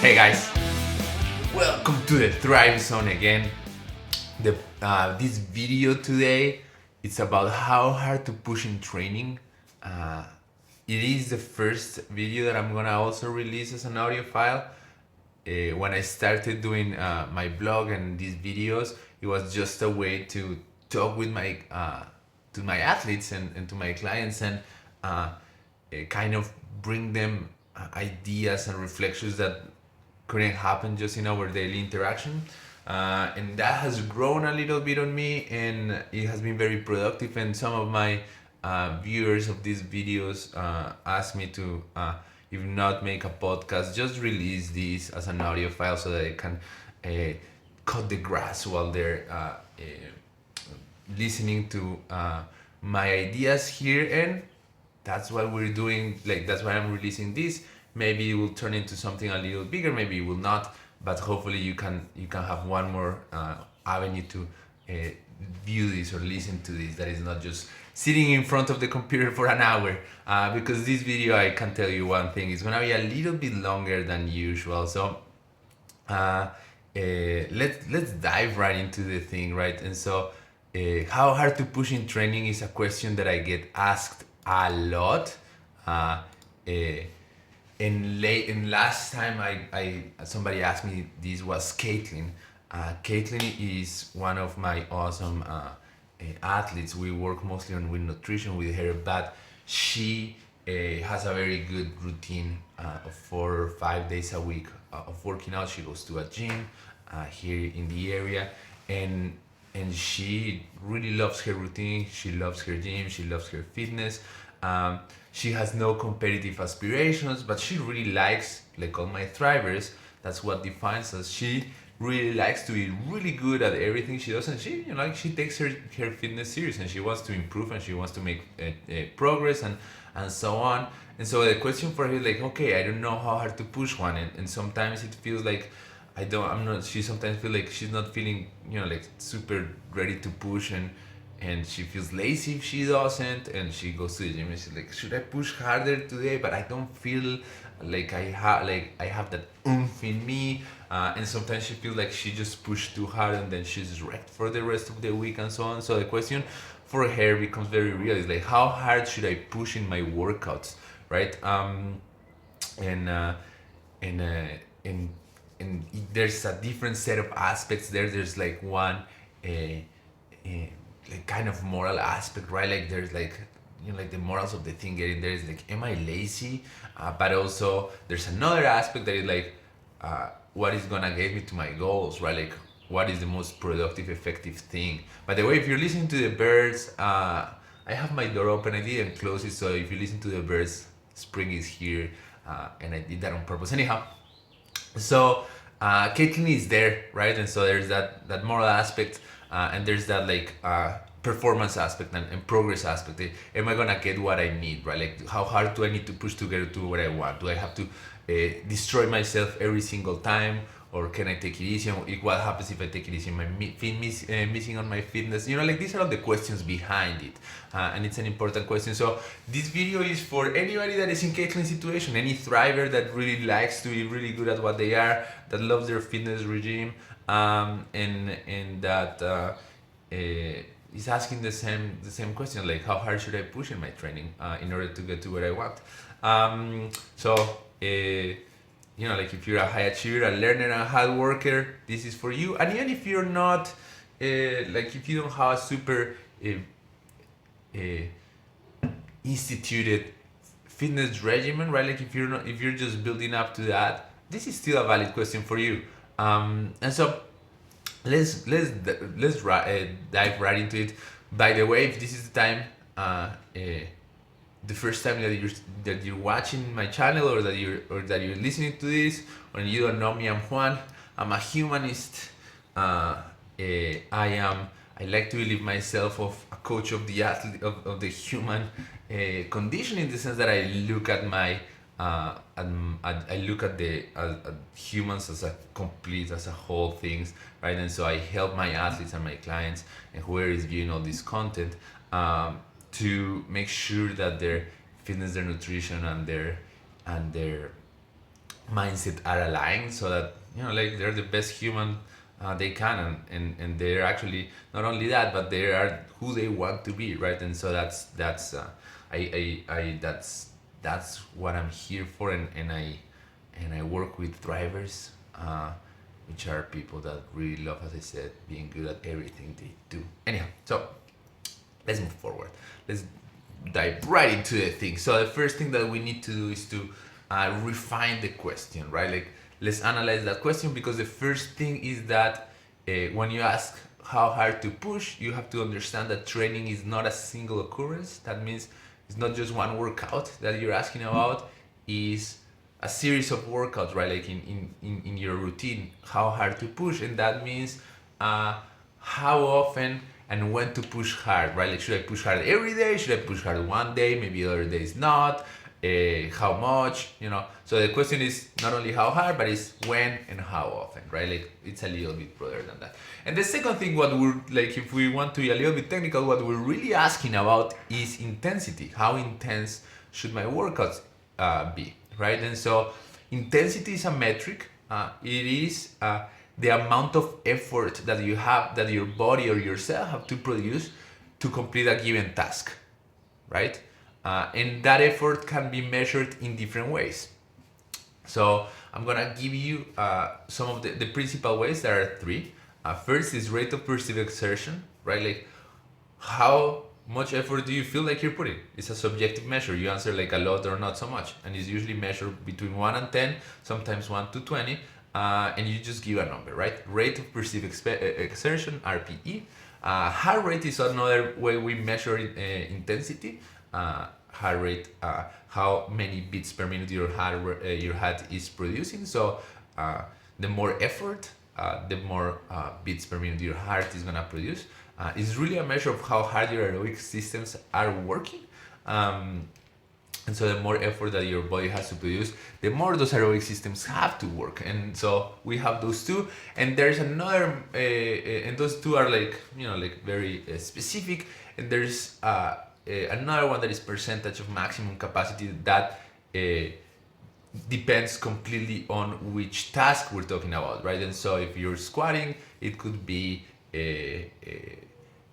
Hey guys, welcome to the Thrive Zone again. This video today, it's about how hard to push in training. It is the first video that I'm gonna also release as an audio file. When I started doing my blog and these videos, it was just a way to talk with my to my athletes and to my clients and kind of bring them ideas and reflections that couldn't happen just in our daily interaction. And that has grown a little bit on me, and it has been very productive. And some of my viewers of these videos asked me to, if not make a podcast, just release this as an audio file so that they can cut the grass while they're listening to my ideas here. And that's what we're doing. Like, that's why I'm releasing this. Maybe it will turn into something a little bigger, maybe it will not, but hopefully you can have one more avenue to view this or listen to this that is not just sitting in front of the computer for an hour, because this video, I can tell you one thing, is gonna be a little bit longer than usual. So let's dive right into the thing, right? And so how hard to push in training is a question that I get asked a lot. And last time I somebody asked me, this was Caitlin. Caitlin is one of my awesome athletes. We work mostly with nutrition with her, but she has a very good routine of 4 or 5 days a week of working out. She goes to a gym here in the area, and she really loves her routine. She loves her gym. She loves her fitness. She has no competitive aspirations, but she really likes, like all my thrivers, that's what defines us. She really likes to be really good at everything she does, and she takes her fitness serious, and she wants to improve, and she wants to make progress, and so on. And so the question for her is like, okay, I don't know how hard to push one, and sometimes it feels like she sometimes feels like she's not feeling, like super ready to push, and she feels lazy if she doesn't, and she goes to the gym and she's like, should I push harder today? But I don't feel like I have that oomph in me, and sometimes she feels like she just pushed too hard and then she's wrecked for the rest of the week and so on. So the question for her becomes very real. It's like, how hard should I push in my workouts, right? And there's a different set of aspects there. There's like one like kind of moral aspect, right? Like there's like, like the morals of the thing getting there is like, am I lazy? But also there's another aspect that is like, what is gonna get me to my goals, right? Like, what is the most productive, effective thing? By the way, if you're listening to the birds, I have my door open. I didn't close it, so if you listen to the birds, spring is here, and I did that on purpose. Anyhow, so Caitlin is there, right? And so there's that moral aspect, and there's that like performance aspect and progress aspect. Am I gonna get what I need, right? Like, how hard do I need to push to get to what I want? Do I have to destroy myself every single time, or can I take it easy? And what happens if I take it easy? Am I missing on my fitness? Like, these are all the questions behind it, and it's an important question. So this video is for anybody that is in Caitlin's situation, any thriver that really likes to be really good at what they are, that loves their fitness regime, and that is asking the same question, like, how hard should I push in my training in order to get to where I want? Like, if you're a high achiever, a learner, and a hard worker, this is for you. And even if you're not, like, if you don't have a super instituted fitness regimen, right? Like, if you're just building up to that, this is still a valid question for you. And so let's dive right into it. By the way, if this is the time, the first time that you're watching my channel, or that you're listening to this, or you don't know me, I'm Juan. I'm a humanist. I like to believe myself of a coach of the athlete, of the human condition, in the sense that I look at I look at humans as a whole things, right? And so I help my athletes and my clients and whoever is viewing all this content to make sure that their fitness, their nutrition, and their mindset are aligned, so that like they're the best human they can, and they're actually not only that, but they are who they want to be, right? And so that's what I'm here for, and I work with drivers, which are people that really love, as I said, being good at everything they do. Anyhow, so let's move forward. Let's dive right into the thing. So the first thing that we need to do is to refine the question, right? Like, let's analyze that question, because the first thing is that when you ask how hard to push, you have to understand that training is not a single occurrence. That means it's not just one workout that you're asking about, is a series of workouts, right? Like in your routine, how hard to push. And that means how often and when to push hard, right? Like, should I push hard every day? Should I push hard one day, maybe other days not? How much? So the question is not only how hard, but it's when and how often, right? Like, it's a little bit broader than that. And the second thing, what we're like, if we want to be a little bit technical, what we're really asking about is intensity. How intense should my workouts be, right? And so intensity is a metric. It is the amount of effort that you have, that your body or yourself have to produce to complete a given task, right? And that effort can be measured in different ways. So I'm gonna give you some of the principal ways. There are three. First is rate of perceived exertion, right? Like, how much effort do you feel like you're putting? It's a subjective measure. You answer like a lot or not so much, and it's usually measured between 1 and 10, sometimes 1 to 20, and you just give a number, right? Rate of perceived exertion, RPE. Heart rate is another way we measure intensity. Heart rate, how many beats per minute your heart is producing. So the more effort, the more beats per minute your heart is gonna produce. It's really a measure of how hard your aerobic systems are working. And so the more effort that your body has to produce, the more those aerobic systems have to work. And so we have those two. And there's another, and those two are like, like very specific. And there's another one that is percentage of maximum capacity that depends completely on which task we're talking about, right? And so if you're squatting, it could be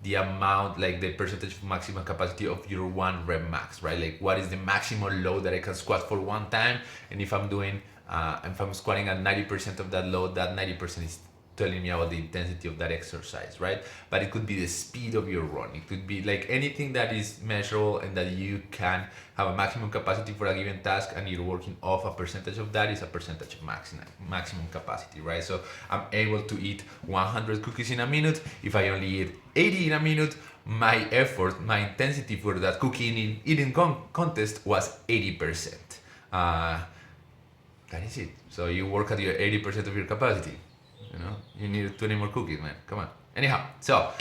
the amount, like the percentage of maximum capacity of your 1 rep max, right? Like, what is the maximum load that I can squat for one time? And if I'm doing, if I'm squatting at 90% of that load, that 90% is telling me about the intensity of that exercise, right? But it could be the speed of your run. It could be like anything that is measurable and that you can have a maximum capacity for a given task, and you're working off a percentage of that, is a percentage of maximum capacity, right? So I'm able to eat 100 cookies in a minute. If I only eat 80 in a minute, my effort, my intensity for that cookie eating contest was 80%. That is it. So you work at your 80% of your capacity. You need 20 more cookies, man. Come on. Anyhow, so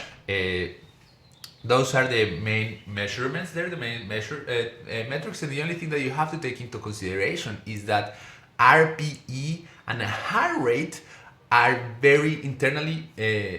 those are the main measurements there, the main metrics. And the only thing that you have to take into consideration is that RPE and heart rate are very internally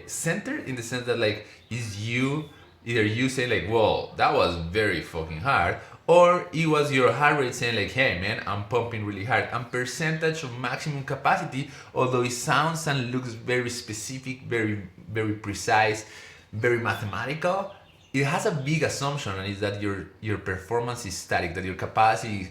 centered, in the sense that, like, is you either you say like, well, that was very fucking hard, or it was your heart rate saying like, hey man, I'm pumping really hard. And percentage of maximum capacity, although it sounds and looks very specific, very very precise, very mathematical, it has a big assumption, and is that your performance is static, that your capacity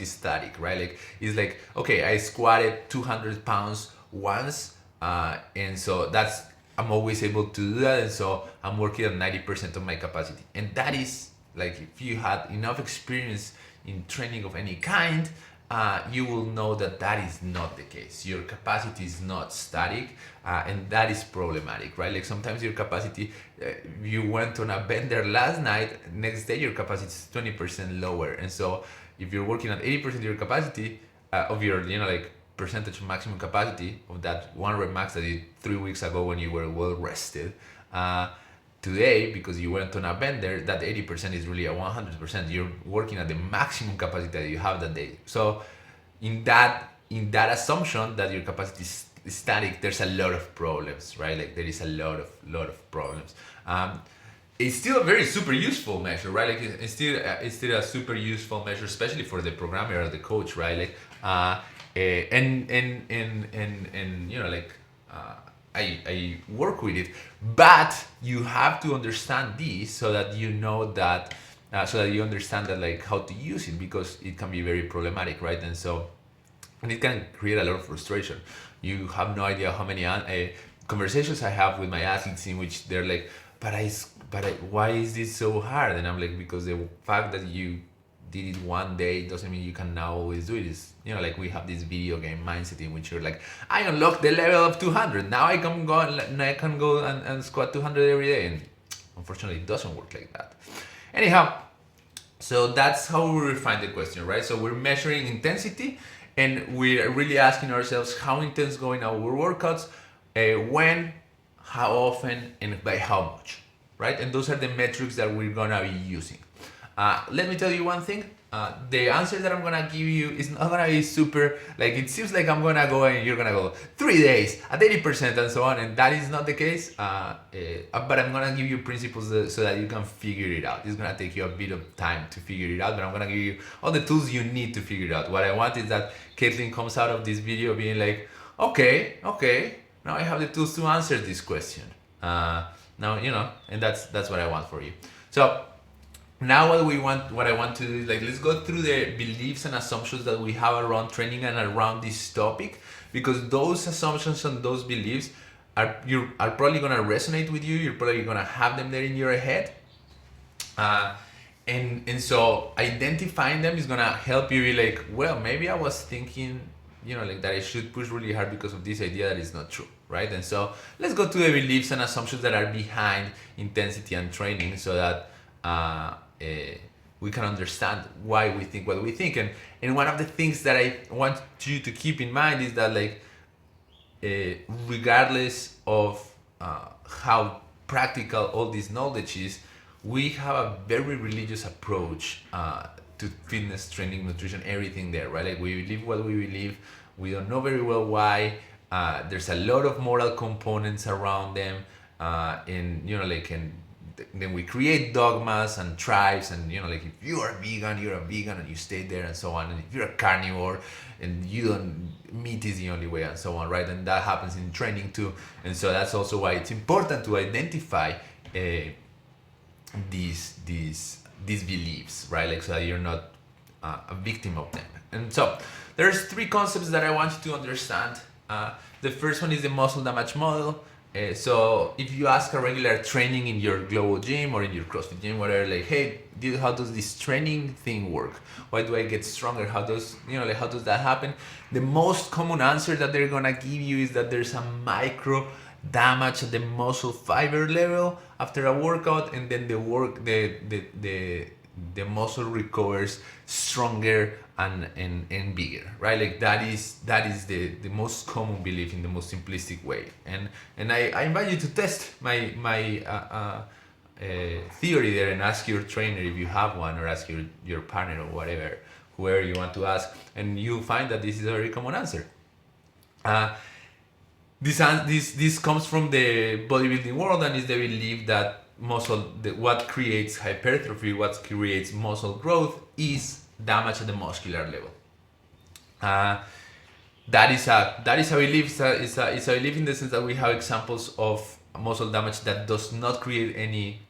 is static, right? Like, it's like, okay, I squatted 200 pounds once, and so that's, I'm always able to do that, and so I'm working at 90% of my capacity. And that is like, if you had enough experience in training of any kind, you will know that that is not the case. Your capacity is not static, and that is problematic, right? Like, sometimes your capacity, you went on a bender last night, next day your capacity is 20% lower. And so if you're working at 80% of your capacity, of your, like, percentage of maximum capacity of that 1 rep max that you did 3 weeks ago when you were well rested, today, because you went on a bender, that 80% is really a 100%. You're working at the maximum capacity that you have that day. So in that assumption that your capacity is static, there's a lot of problems, right? Like, there is a lot of problems. It's still a very super useful measure, right? Like, it's still a super useful measure, especially for the programmer or the coach, right? Like, And you know, like, I work with it, but you have to understand this so that you know that, so that you understand that, like, how to use it, because it can be very problematic, right? And it can create a lot of frustration. You have no idea how many conversations I have with my athletes in which they're like, why is this so hard? And I'm like, because the fact that you did it one day doesn't mean you can now always do it. It's, you know, like, we have this video game mindset in which you're like, I unlocked the level of 200. Now I can go and squat 200 every day. And unfortunately, it doesn't work like that. Anyhow, so that's how we refine the question, right? So we're measuring intensity, and we're really asking ourselves how intense going our workouts, when, how often, and by how much, right? And those are the metrics that we're gonna be using. Let me tell you one thing. The answer that I'm gonna give you is not gonna be super, like, it seems like I'm gonna go and you're gonna go 3 days at 80% and so on, and that is not the case. But I'm gonna give you principles so that you can figure it out. It's gonna take you a bit of time to figure it out, but I'm gonna give you all the tools you need to figure it out. What I want is that Caitlin comes out of this video being like, okay, now I have the tools to answer this question. Now, you know, and that's what I want for you. So now what I want to do is, like, let's go through the beliefs and assumptions that we have around training and around this topic, because those assumptions and those beliefs are probably gonna resonate with you. You're probably gonna have them there in your head, and so identifying them is gonna help you be like, well, maybe I was thinking, you know, like, that I should push really hard because of this idea that is not true, right? And so let's go to the beliefs and assumptions that are behind intensity and training, so that we can understand why we think what we think. And one of the things that I want you to keep in mind is that, like, regardless of how practical all this knowledge is, we have a very religious approach to fitness, training, nutrition, everything there, right? Like, we believe what we believe. We don't know very well why. There's a lot of moral components around them, and, you know, like, and then we create dogmas and tribes, and, you know, like, if you are vegan, you're a vegan and you stay there, and so on. And if you're a carnivore and you don't, meat is the only way, and so on, right? And that happens in training too. And so that's also why it's important to identify these beliefs, right? Like, so that you're not a victim of them. And so there's 3 concepts that I want you to understand. The first one is the muscle damage model. So if you ask a regular training in your Globo gym or in your CrossFit gym, whatever, like, hey, how does this training thing work? Why do I get stronger? How does, you know, like, how does that happen? The most common answer that they're gonna give you is that there's a micro damage at the muscle fiber level after a workout, and then the muscle recovers stronger and bigger, right? Like, that is the most common belief in the most simplistic way. And I invite you to test my theory there, and ask your trainer if you have one, or ask your partner, or whatever, whoever you want to ask, and you'll find that this is a very common answer. This comes from the bodybuilding world, and is the belief that what creates hypertrophy, what creates muscle growth, is damage at the muscular level. That is a belief. It's a belief in the sense that we have examples of muscle damage that does not create any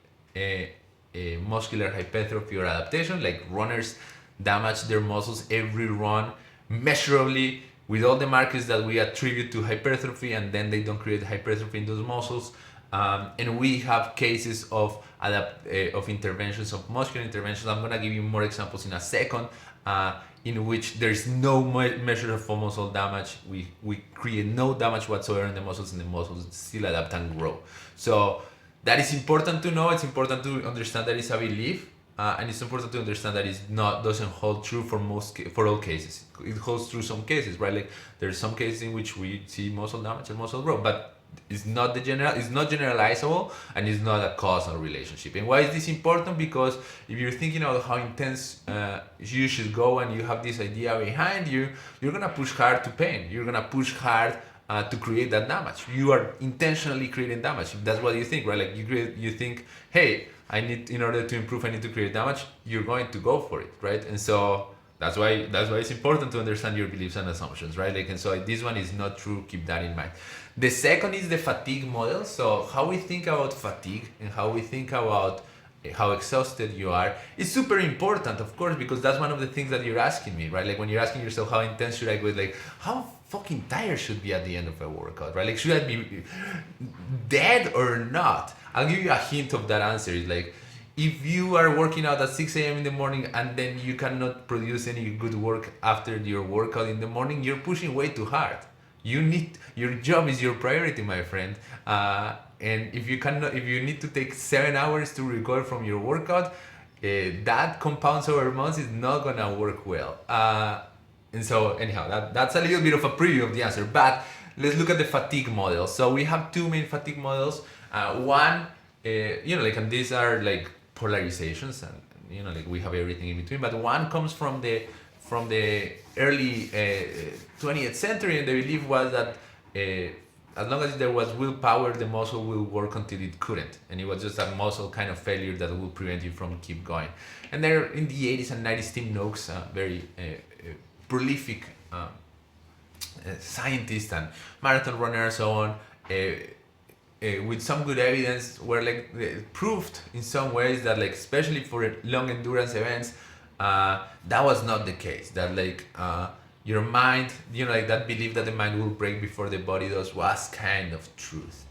muscular hypertrophy or adaptation. Like, runners damage their muscles every run measurably, with all the markers that we attribute to hypertrophy, and then they don't create hypertrophy in those muscles. And we have cases of interventions, of muscular interventions. I'm gonna give you more examples in a second, in which there's no measure of muscle damage. We create no damage whatsoever in the muscles, and the muscles still adapt and grow. So that is important to know. It's important to understand that it's a belief, and it's important to understand that doesn't hold true for all cases. It holds true some cases, right? Like, there's some cases in which we see muscle damage and muscle growth, but it's not generalizable, and it's not a causal relationship. And why is this important? Because if you're thinking of how intense you should go, and you have this idea behind you, you're gonna push hard to pain. You're gonna push hard to create that damage. You are intentionally creating damage. That's what you think, right? Like, you think, hey, in order to improve, I need to create damage. You're going to go for it, right? And so That's why it's important to understand your beliefs and assumptions, right? Like, and so this one is not true. Keep that in mind. The second is the fatigue model. So how we think about fatigue and how we think about how exhausted you are is super important, of course, because that's one of the things that you're asking me, right? Like when you're asking yourself how intense should I go, like how fucking tired should be at the end of a workout, right? Like should I be dead or not? I'll give you a hint of that answer. Is like if you are working out at 6 a.m. in the morning and then you cannot produce any good work after your workout in the morning, you're pushing way too hard. Your job is your priority, my friend. And if you need to take 7 hours to recover from your workout, that compounds over months is not gonna work well. And so anyhow, that's a little bit of a preview of the answer. But let's look at the fatigue model. So we have two main fatigue models. One, and these are like polarizations, and like we have everything in between. But one comes from the early 20th century, and the belief was that as long as there was willpower, the muscle will work until it couldn't, and it was just a muscle kind of failure that will prevent you from keep going. And there in the 80s and 90s, Tim Noakes, very prolific scientist and marathon runner and so on, with some good evidence, were like proved in some ways that like especially for long endurance events, that was not the case. That like your mind, like that belief that the mind will break before the body does was kind of truth.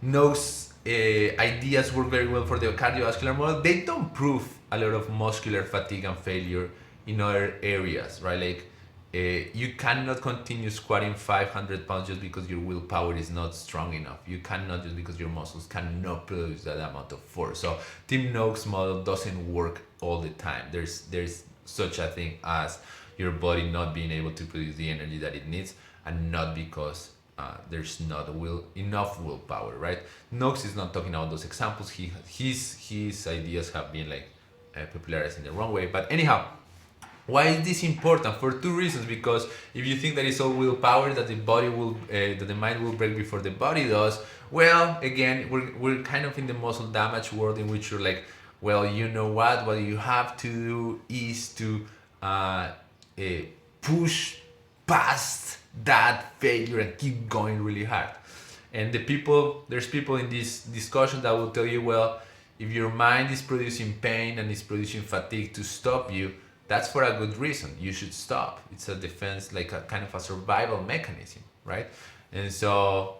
Those ideas work very well for the cardiovascular model. They don't prove a lot of muscular fatigue and failure in other areas, right? Like you cannot continue squatting 500 pounds just because your willpower is not strong enough. You cannot just because your muscles cannot produce that amount of force. So Tim Noakes' model doesn't work all the time. There's such a thing as your body not being able to produce the energy that it needs, and not because there's not enough willpower, right? Noakes is not talking about those examples. His ideas have been like popularized in the wrong way. But anyhow, why is this important? For two reasons. Because if you think that it's all willpower, that the mind will break before the body does, well, again, we're kind of in the muscle damage world, in which you're like, well, you know what you have to do is to push past that failure and keep going really hard. And there's people in this discussion that will tell you, well, if your mind is producing pain and is producing fatigue to stop you, that's for a good reason. You should stop. It's a defense, like a kind of a survival mechanism, right? And so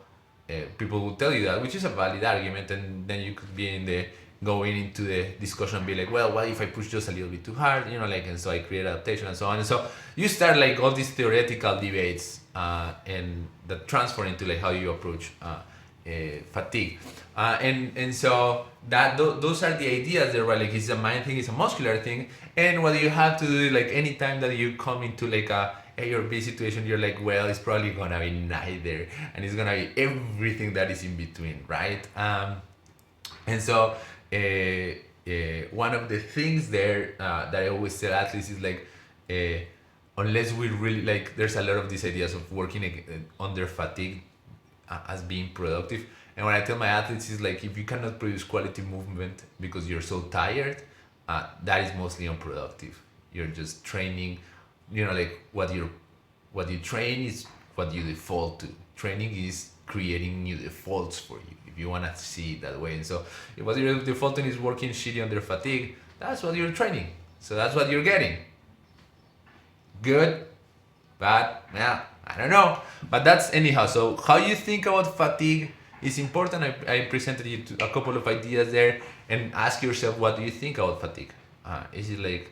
people will tell you that, which is a valid argument. And then you could be going into the discussion and be like, well, what if I push just a little bit too hard? And so I create adaptation and so on. And so you start like all these theoretical debates and that transfer into like how you approach fatigue. And so those are the ideas there, right? Like it's a mind thing, it's a muscular thing. And what you have to do, like anytime that you come into like a A or B situation, you're like, well, it's probably gonna be neither, and it's gonna be everything that is in between, right? And so one of the things there that I always tell athletes is like, unless we really like, there's a lot of these ideas of working under fatigue as being productive. And what I tell my athletes is like, if you cannot produce quality movement because you're so tired, that is mostly unproductive. You're just training, like what you train is what you default to. Training is creating new defaults for you, if you want to see it that way. And so if what you're defaulting is working shitty under fatigue, that's what you're training. So that's what you're getting. Good, bad, yeah, I don't know. But that's anyhow. So how you think about fatigue is important. I presented you a couple of ideas there, and ask yourself, what do you think about fatigue? Is it like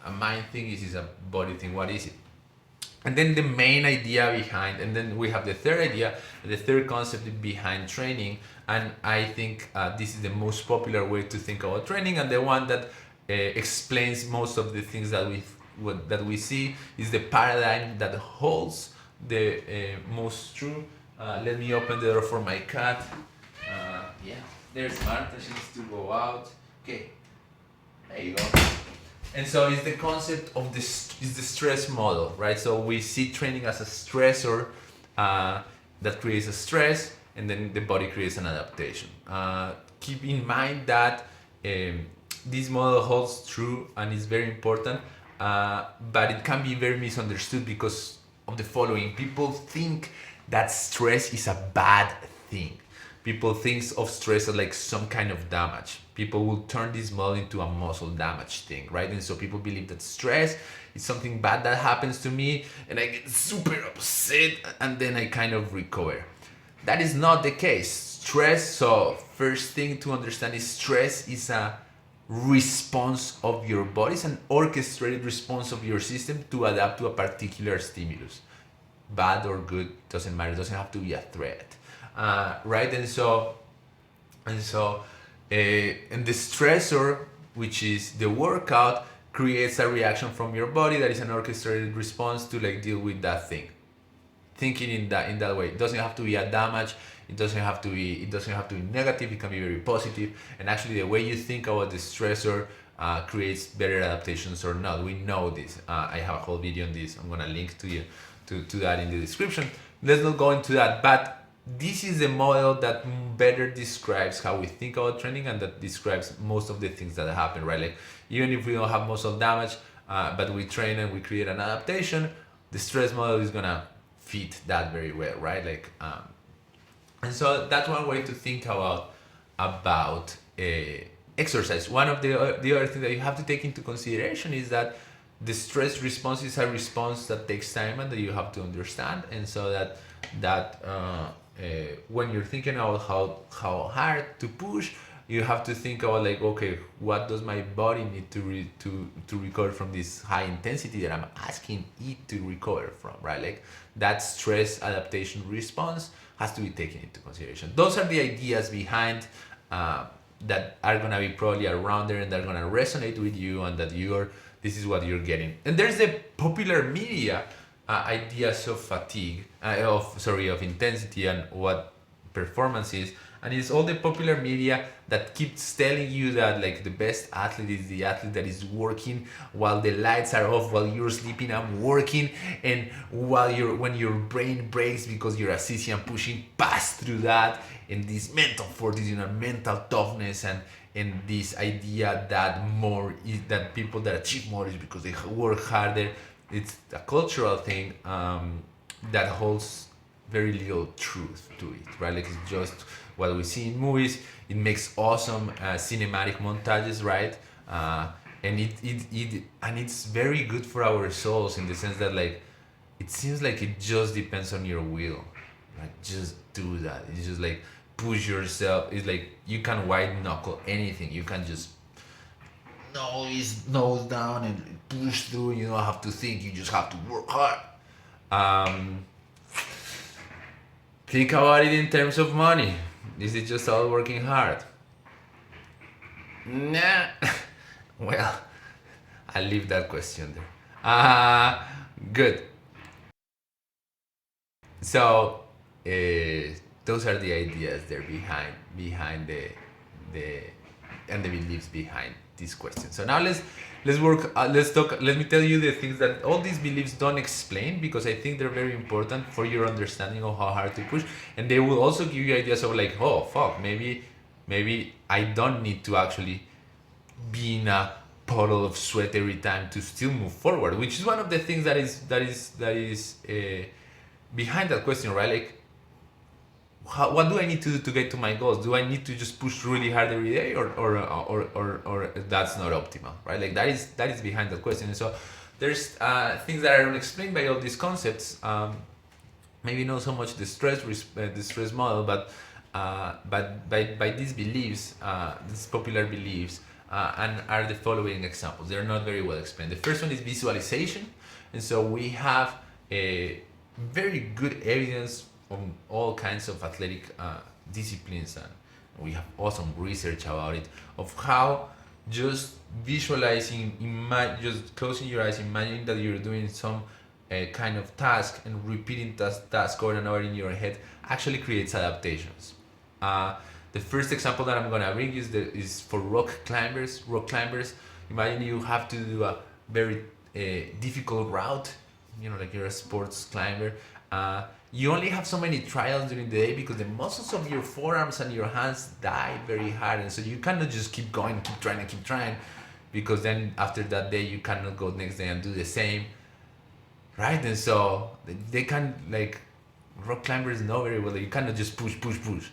a mind thing? Is it a body thing? What is it? And then the main idea behind, and then we have the third idea, the third concept behind training. And I think this is the most popular way to think about training, and the one that explains most of the things that we see, is the paradigm that holds the most true. Let me open the door for my cat. Yeah, there's Marta. She needs to go out. Okay, there you go. And so it's the concept of the stress model, right? So we see training as a stressor that creates a stress, and then the body creates an adaptation. Keep in mind that this model holds true and is very important, but it can be very misunderstood because of the following. People think that stress is a bad thing. People think of stress as like some kind of damage. People will turn this model into a muscle damage thing, right? And so people believe that stress is something bad that happens to me and I get super upset and then I kind of recover. That is not the case. Stress, so first thing to understand is stress is a response of your body. It's an orchestrated response of your system to adapt to a particular stimulus. Bad or good, doesn't matter. It doesn't have to be a threat, right? And the stressor, which is the workout, creates a reaction from your body that is an orchestrated response to like deal with that thing. Thinking in that way, it doesn't have to be a damage. It doesn't have to be negative. It can be very positive. And actually, the way you think about the stressor creates better adaptations or not. We know this. I have a whole video on this. I'm gonna link to that in the description. Let's not go into that. But this is a model that better describes how we think about training and that describes most of the things that happen, right? Like even if we don't have muscle damage, but we train and we create an adaptation, the stress model is gonna fit that very well, right? Like, and so that's one way to think about exercise. One of the other things that you have to take into consideration is that the stress response is a response that takes time and that you have to understand, and so that when you're thinking about how hard to push, you have to think about like, okay, what does my body need to recover from this high intensity that I'm asking it to recover from, right? Like that stress adaptation response has to be taken into consideration. Those are the ideas behind that are gonna be probably around there and that are gonna resonate with you, and that this is what you're getting. And there's the popular media ideas of fatigue, of intensity and what performance is. And it's all the popular media that keeps telling you that like the best athlete is the athlete that is working while the lights are off, while you're sleeping, I'm working, and when your brain breaks because you're assisting and pushing past through that, and this mental fortitude and mental toughness and this idea that people that achieve more is because they work harder. It's a cultural thing that holds very little truth to it, right? Like it's just what we see in movies. It makes awesome cinematic montages, right? And it's very good for our souls in the sense that like it seems like it just depends on your will. Like just do that. It's just like push yourself. It's like you can white knuckle anything. You can just nose down and push through. You don't have to think. You just have to work hard. Think about it in terms of money. Is it just all working hard? Nah. Well, I'll leave that question there. Good. So those are the ideas there behind the beliefs behind this question. So now let's work. Let's talk. Let me tell you the things that all these beliefs don't explain, because I think they're very important for your understanding of how hard to push, and they will also give you ideas of like, oh fuck, maybe I don't need to actually be in a puddle of sweat every time to still move forward, which is one of the things that is behind that question, right? Like, what do I need to do to get to my goals? Do I need to just push really hard every day, or that's not optimal, right? Like that is behind that question. And so there's things that are unexplained by all these concepts. Maybe not so much the stress model, but by these beliefs, these popular beliefs, and are the following examples. They're not very well explained. The first one is visualization, and so we have a very good evidence on all kinds of athletic disciplines, and we have awesome research about it, of how just visualizing, just closing your eyes, imagining that you're doing some kind of task and repeating that task over and over in your head actually creates adaptations. The first example that I'm gonna bring is for rock climbers. Imagine you have to do a very difficult route, like you're a sports climber, You only have so many trials during the day because the muscles of your forearms and your hands die very hard, and so you cannot just keep going, keep trying and keep trying, because then after that day you cannot go next day and do the same, right? And so they can, like, rock climbers know very well that you cannot just push, push, push.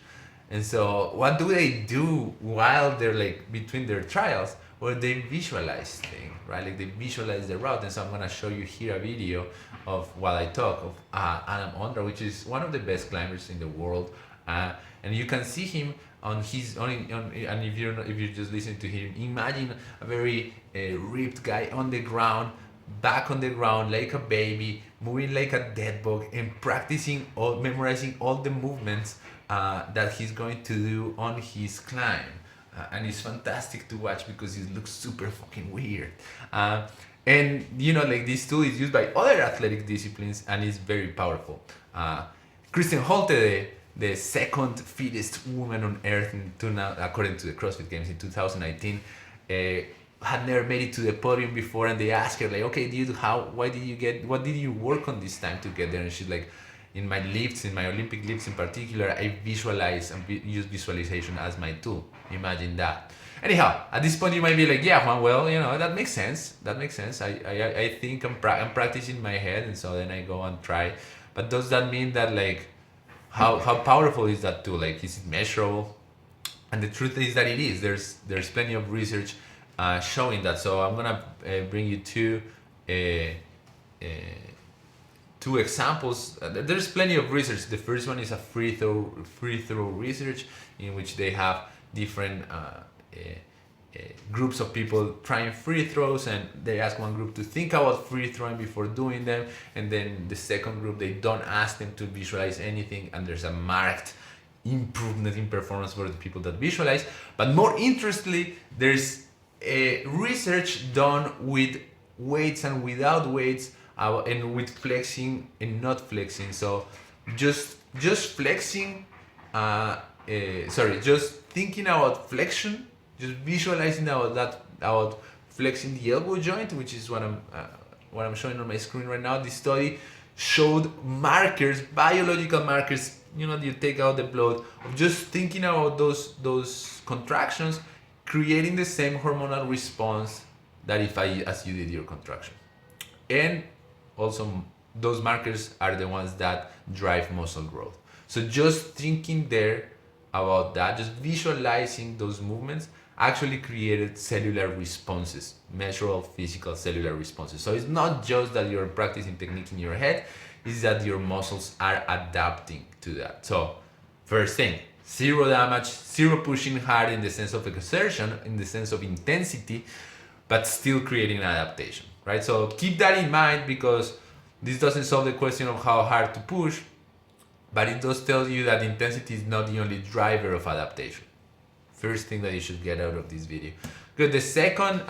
And so what do they do while they're like between their trials? Well, they visualize things, right? Like they visualize the route. And so I'm gonna show you here a video of while I talk of Adam Ondra, which is one of the best climbers in the world. And you can see him on his and if you're just listening to him, imagine a very ripped guy on the ground, back on the ground like a baby, moving like a dead bug, and practicing memorizing all the movements that he's going to do on his climb. And it's fantastic to watch because it looks super fucking weird. And you know, like, this tool is used by other athletic disciplines and it's very powerful. Kristen Holte, the second fittest woman on earth according to the CrossFit Games in 2019, had never made it to the podium before, and they asked her, like, okay, what did you work on this time to get there? And she's like, in my lifts, in my Olympic lifts in particular, I visualize and use visualization as my tool. Imagine that. Anyhow, at this point you might be like, yeah, Juan, well, you know, that makes sense. I think I'm practicing in my head, and so then I go and try. But does that mean that, like, how powerful is that tool? Like, is it measurable? And the truth is that it is. There's plenty of research showing that. So I'm gonna bring you two examples. There's plenty of research. The first one is a free throw research in which they have different groups of people trying free throws, and they ask one group to think about free throwing before doing them, and then the second group, they don't ask them to visualize anything, and there's a marked improvement in performance for the people that visualize. But more interestingly, there's research done with weights and without weights, and with flexing and not flexing. So just flexing, just thinking about flexion, just visualizing about flexing the elbow joint, which is what I'm showing on my screen right now. This study showed markers, biological markers, you know, you take out the blood, of just thinking about those contractions, creating the same hormonal response that as you did your contraction. And also, those markers are the ones that drive muscle growth. So just thinking there about that, just visualizing those movements, actually created cellular responses, measurable physical cellular responses. So it's not just that you're practicing technique in your head, it's that your muscles are adapting to that. So first thing, zero damage, zero pushing hard in the sense of exertion, in the sense of intensity, but still creating an adaptation, right? So keep that in mind, because this doesn't solve the question of how hard to push, but it does tell you that intensity is not the only driver of adaptation. First thing that you should get out of this video. Good. The second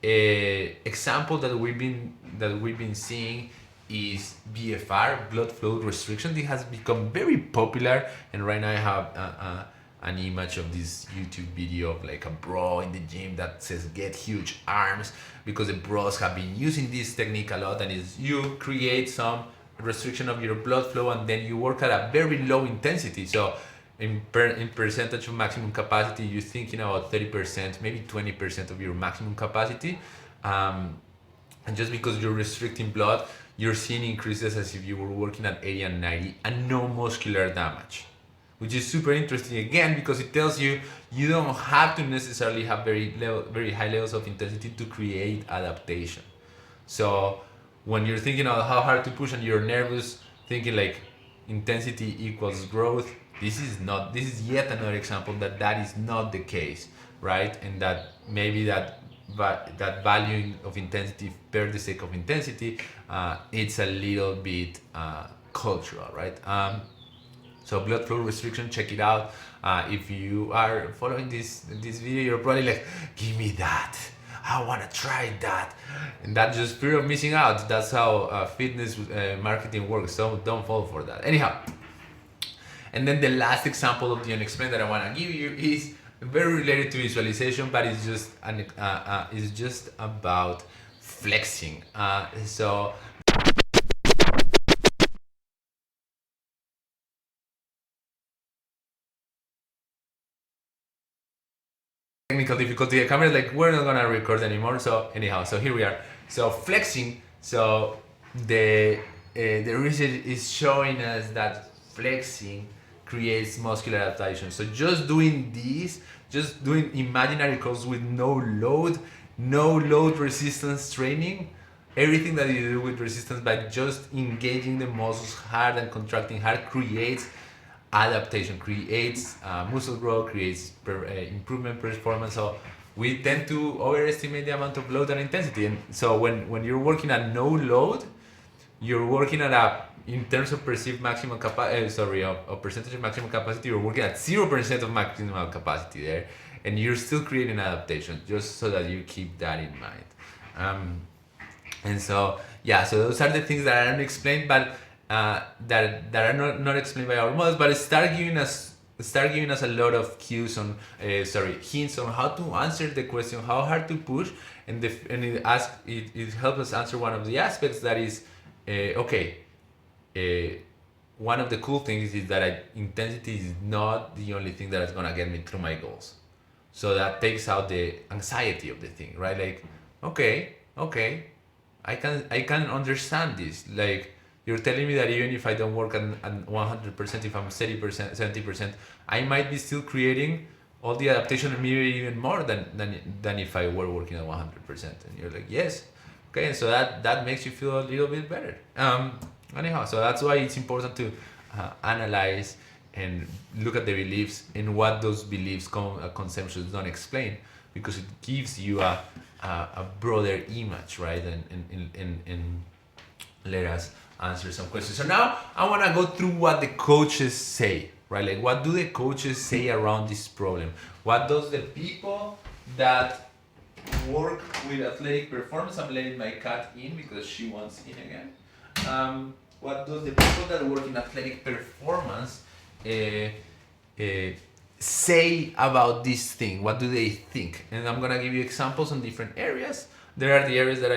example that we've been seeing is BFR, blood flow restriction. It has become very popular, and right now I have an image of this YouTube video of like a bro in the gym that says get huge arms, because the bros have been using this technique a lot, and is you create some restriction of your blood flow and then you work at a very low intensity. So in percentage of maximum capacity, you're thinking about 30%, maybe 20% of your maximum capacity. And just because you're restricting blood, you're seeing increases as if you were working at 80 and 90 and no muscular damage, which is super interesting again, because it tells you you don't have to necessarily have very high levels of intensity to create adaptation. So when you're thinking about how hard to push and you're nervous, thinking like intensity equals growth, this is yet another example that is not the case, right? And that maybe that valuing of intensity per the sake of intensity, it's a little bit cultural, right? So blood flow restriction, check it out. If you are following this video, you're probably like, give me that, I want to try that. And that's just fear of missing out. That's how fitness marketing works. So don't fall for that. Anyhow, and then the last example of the unexplained that I want to give you is very related to visualization, but it's just about flexing. So technical difficulty. The camera is like, we're not gonna record anymore. So anyhow, so here we are. So flexing. So the research is showing us that flexing creates muscular adaptation. So just doing this, just doing imaginary curls with no load resistance training, everything that you do with resistance by just engaging the muscles hard and contracting hard creates adaptation, creates muscle growth, creates improvement performance. So we tend to overestimate the amount of load and intensity. And so when you're working at no load, you're working at a, in terms of perceived maximum capacity, of percentage of maximum capacity, you're working at 0% of maximum capacity there, and you're still creating adaptation, just so that you keep that in mind. And so, yeah, so those are the things that I don't explain, but that are not explained by our models, but start giving us a lot of cues on, hints on how to answer the question, how hard to push, and it helps us answer one of the aspects that is, one of the cool things is that intensity is not the only thing that is gonna get me through my goals. So that takes out the anxiety of the thing, right? Like, okay, I can understand this. Like, you're telling me that even if I don't work at 100%, if I'm 30%, 70%, I might be still creating all the adaptation and maybe even more than if I were working at 100%. And you're like, yes. Okay, and so that makes you feel a little bit better. Anyhow, so that's why it's important to analyze and look at the beliefs and what those beliefs conceptions don't explain, because it gives you a broader image, right? And let us answer some questions. So now I want to go through what the coaches say, right? Like, what do the coaches say around this problem? What does the people that work with athletic performance, I'm letting my cat in because she wants in again. What does the people that work in athletic performance say about this thing? What do they think? And I'm gonna give you examples on different areas. There are the areas that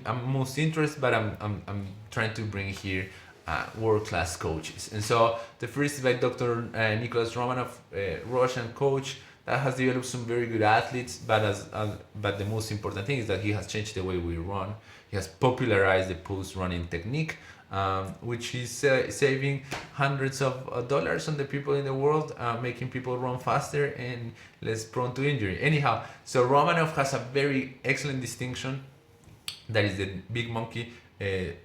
I'm most interested, but I'm trying to bring here world-class coaches. And so the first is by Dr. Nicholas Romanov, Russian coach that has developed some very good athletes, but the most important thing is that he has changed the way we run. He has popularized the pulse running technique, which is saving hundreds of dollars on the people in the world, making people run faster and less prone to injury. Anyhow, so Romanov has a very excellent distinction, that is the big monkey,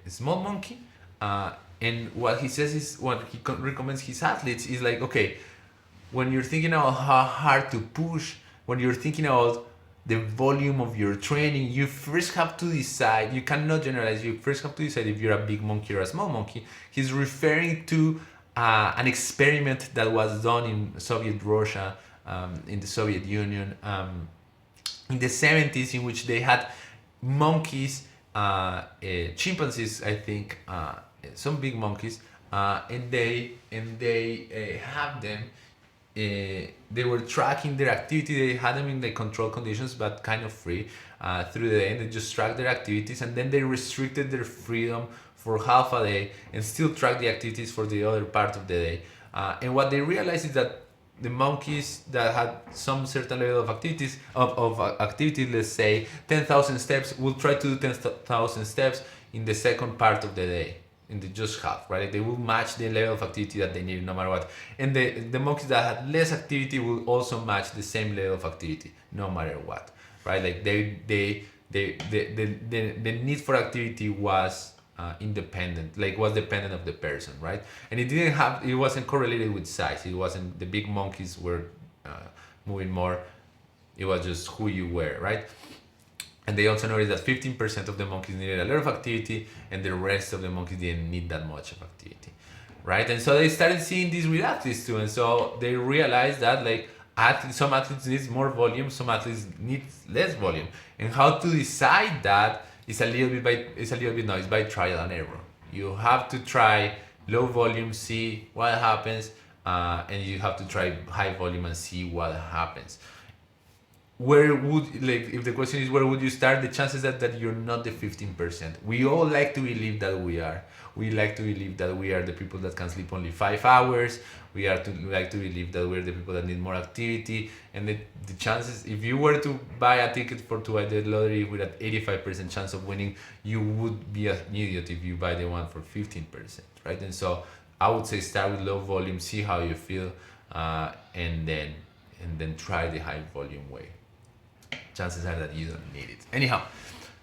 small monkey, and what he says is, what he recommends his athletes is like, okay, when you're thinking about how hard to push, when you're thinking about the volume of your training, you first have to decide, you cannot generalize, you first have to decide if you're a big monkey or a small monkey. He's referring to an experiment that was done in Soviet Russia, in the Soviet Union, in the 70s, in which they had monkeys, chimpanzees, I think, some big monkeys, and they have them. They were tracking their activity. They had them in the controlled conditions, but kind of free through the day. And they just tracked their activities, and then they restricted their freedom for half a day and still tracked the activities for the other part of the day. And what they realized is that the monkeys that had some certain level of activity, let's say 10,000 steps, will try to do 10,000 steps in the second part of the day, in the just half, right? They will match the level of activity that they need no matter what. And the monkeys that had less activity will also match the same level of activity no matter what, right? Like the need for activity was independent, like was dependent of the person, right? And it wasn't correlated with size. It wasn't the big monkeys were moving more. It was just who you were, right? And they also noticed that 15% of the monkeys needed a lot of activity, and the rest of the monkeys didn't need that much of activity, right? And so they started seeing this with athletes too, and so they realized that like some athletes need more volume, some athletes need less volume, and how to decide that is a little bit by trial and error. You have to try low volume, see what happens, and you have to try high volume and see what happens. where would, like, if the question is where would you start, the chances that you're not the 15%. We all like to believe that we are. We like to believe that we are the people that can sleep only 5 hours. We are to like to believe that we're the people that need more activity. And the chances, if you were to buy a ticket for to buy the lottery with an 85% chance of winning, you would be an idiot if you buy the one for 15%, right? And so I would say start with low volume, see how you feel, and then try the high volume way. Chances are that you don't need it anyhow.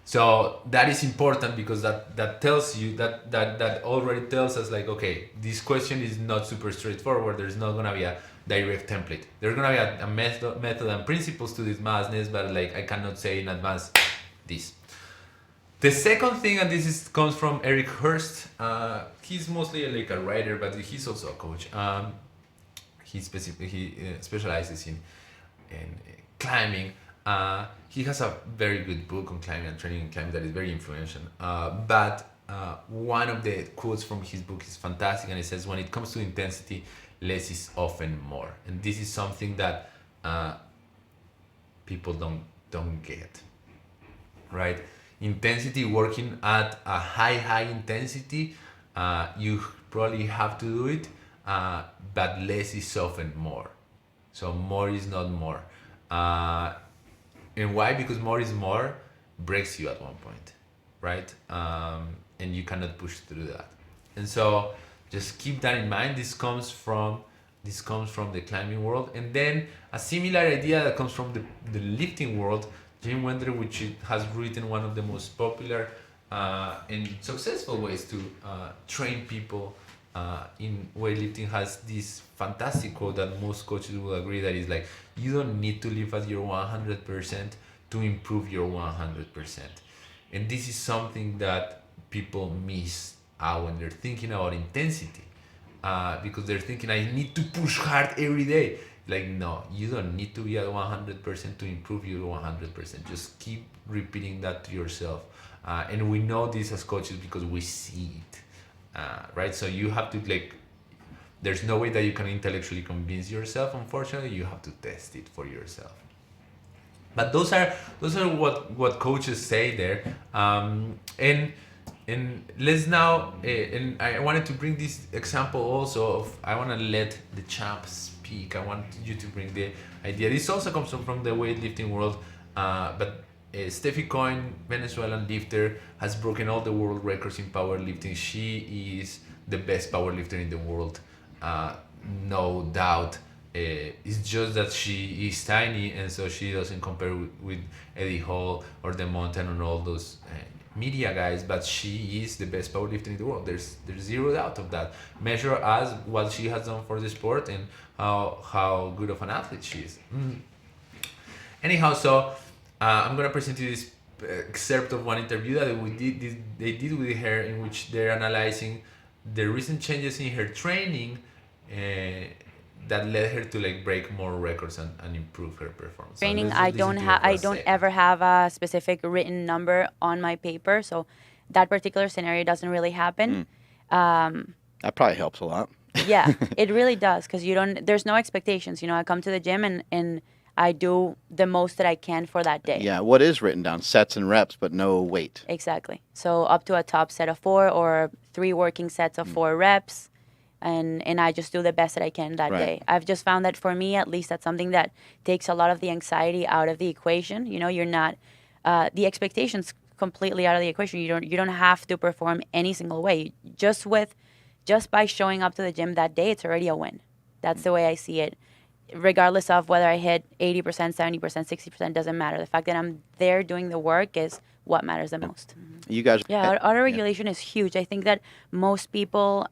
So that is important because that tells you that already tells us, like, okay, this question is not super straightforward. There's not gonna be a direct template. There's gonna be a method and principles to this madness, but like I cannot say in advance this. The second thing, and this comes from Eric Hurst. He's mostly like a writer, but he's also a coach. He specializes in climbing. He has a very good book on climbing and training in climbing that is very influential. But one of the quotes from his book is fantastic, and it says, "When it comes to intensity, less is often more." And this is something that people don't get, right? Intensity, working at a high intensity, you probably have to do it, but less is often more. So more is not more. And why? Because more is more breaks you at one point, right? And you cannot push through that. And so just keep that in mind. This comes from the climbing world. And then a similar idea that comes from the lifting world. Jim Wender, which has written one of the most popular and successful ways to train people in weightlifting, has this fantastic quote that most coaches will agree that is like, you don't need to live at your 100% to improve your 100%. And this is something that people miss out when they're thinking about intensity, because they're thinking, I need to push hard every day. Like, no, you don't need to be at 100% to improve your 100%. Just keep repeating that to yourself. And we know this as coaches because we see it, right? So you have to, like, there's no way that you can intellectually convince yourself. Unfortunately, you have to test it for yourself. But those are what coaches say there. And let's now, and I wanted to bring this example also of, I want to let the champ speak. I want you to bring the idea. This also comes from the weightlifting world, but Steffi Cohen, Venezuelan lifter, has broken all the world records in powerlifting. She is the best powerlifter in the world, no doubt. It's just that she is tiny, and so she doesn't compare with Eddie Hall or the Mountain and all those media guys, but she is the best powerlifter in the world. There's zero doubt of that. Measure as what she has done for the sport and how good of an athlete she is. Anyhow, so I'm gonna present you this excerpt of one interview that they did with her, in which they're analyzing the recent changes in her training that led her to, like, break more records and improve her performance. Training, I don't ever have a specific written number on my paper, so that particular scenario doesn't really happen. That probably helps a lot. Yeah, it really does, because there's no expectations. I come to the gym and I do the most that I can for that day. Yeah, what is written down? Sets and reps, but no weight. Exactly. So up to a top set of 4 or 3 working sets of 4 reps. And I just do the best that I can that day. I've just found that for me, at least, that's something that takes a lot of the anxiety out of the equation. You're not the expectations completely out of the equation. You don't have to perform any single way. Just by showing up to the gym that day, it's already a win. That's the way I see it. Regardless of whether I hit 80%, 70%, 60%, doesn't matter. The fact that I'm there doing the work is what matters the most. You guys, auto-regulation is huge. I think that most people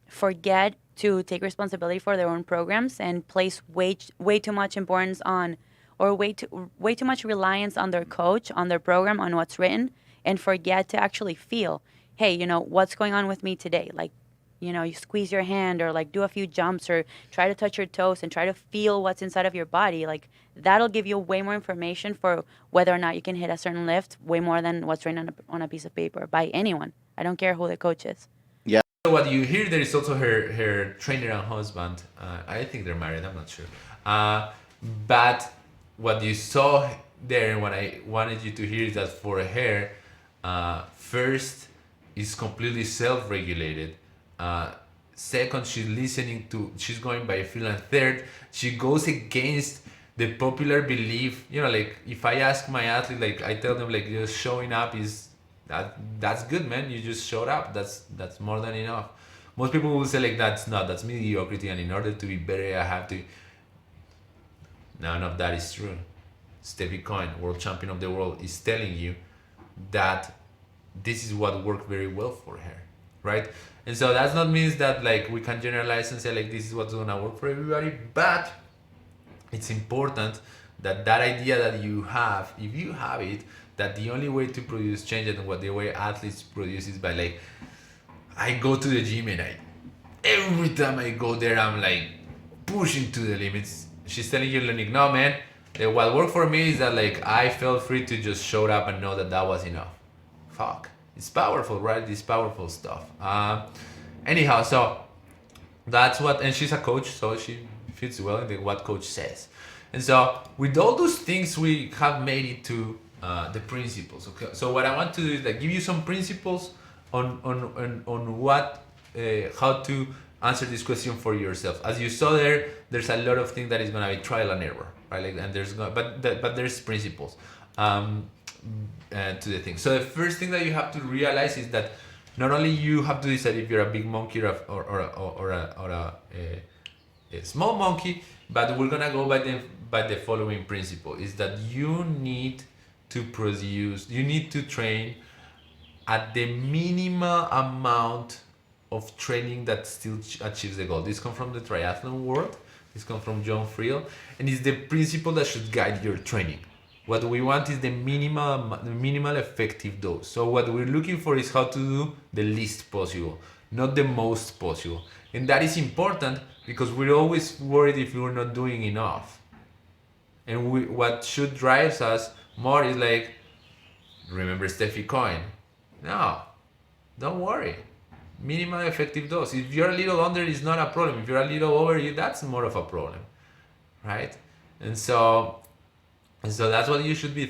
forget to take responsibility for their own programs and place way too much importance on, or way too much reliance on their coach, on their program, on what's written, and forget to actually feel, hey, what's going on with me today? Like, you squeeze your hand, or like do a few jumps, or try to touch your toes and try to feel what's inside of your body. Like, that'll give you way more information for whether or not you can hit a certain lift, way more than what's written on a piece of paper by anyone. I don't care who the coach is. So what you hear there is also her trainer and husband. I think they're married. I'm not sure. But what you saw there and what I wanted you to hear is that for her, first is completely self-regulated. Second, she's going by feel, and third, she goes against the popular belief. Like if I ask my athlete, like I tell them, like just showing up is that's good, man. You just showed up. That's more than enough. Most people will say like that's mediocrity, and in order to be better, I have to. None of that is true. Steffi Coyne, world champion of the world, is telling you that this is what worked very well for her, right? And so that's not means that like we can generalize and say like this is what's gonna work for everybody, but it's important that idea that you have, if you have it, that the only way to produce change and what the way athletes produce is by like, I go to the gym and every time I go there, I'm like pushing to the limits. She's telling you, like, no, man, what worked for me is that like I felt free to just show up and know that was enough. Fuck, it's powerful, right? It's powerful stuff. Anyhow, so that's what, and she's a coach, so she fits well in what coach says. And so with all those things, we have made it to the principles. Okay, so what I want to do is like give you some principles on what how to answer this question for yourself. As you saw there's a lot of things that is gonna be trial and error, right? Like, and but there's principles to the thing. So the first thing that you have to realize is that not only you have to decide if you're a big monkey or a small monkey, but we're gonna go by the following principle: is that you need to train at the minimal amount of training that still achieves the goal. This comes from the triathlon world. This comes from John Friel, and it's the principle that should guide your training. What we want is the minimal effective dose. So what we're looking for is how to do the least possible, not the most possible. And that is important because we're always worried if we're not doing enough. And what should drive us more is like, remember Steffi Coyne? No, don't worry. Minimal effective dose. If you're a little under, it's not a problem. If you're a little over, that's more of a problem, right? And so that's what you should be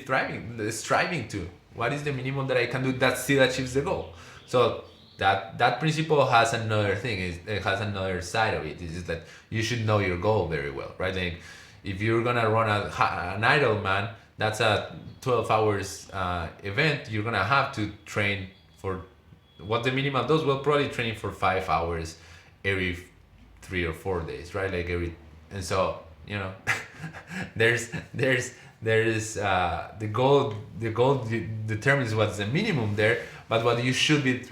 striving to. What is the minimum that I can do that still achieves the goal? So that principle has another thing. It has another side of it. It's just that you should know your goal very well, right? Like if you're gonna run an Ironman, that's a 12 hours event. You're gonna have to train for what the minimal does. Well, probably training for 5 hours every 3 or 4 days, right? Like and so there's the goal determines what's the minimum there, but what you should be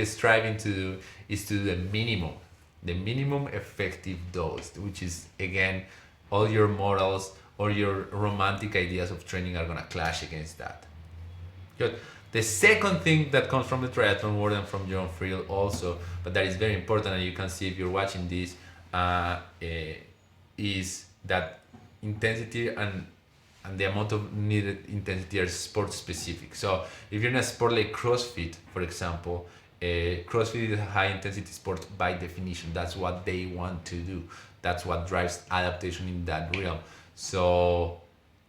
striving to do is to do the minimum effective dose, which is again all your morals or your romantic ideas of training are gonna clash against that. Good. The second thing that comes from the triathlon world and from John Friel also, but that is very important, and you can see if you're watching this, is that intensity and the amount of needed intensity are sport specific. So if you're in a sport like CrossFit, for example, CrossFit is a high intensity sport by definition. That's what they want to do. That's what drives adaptation in that realm. So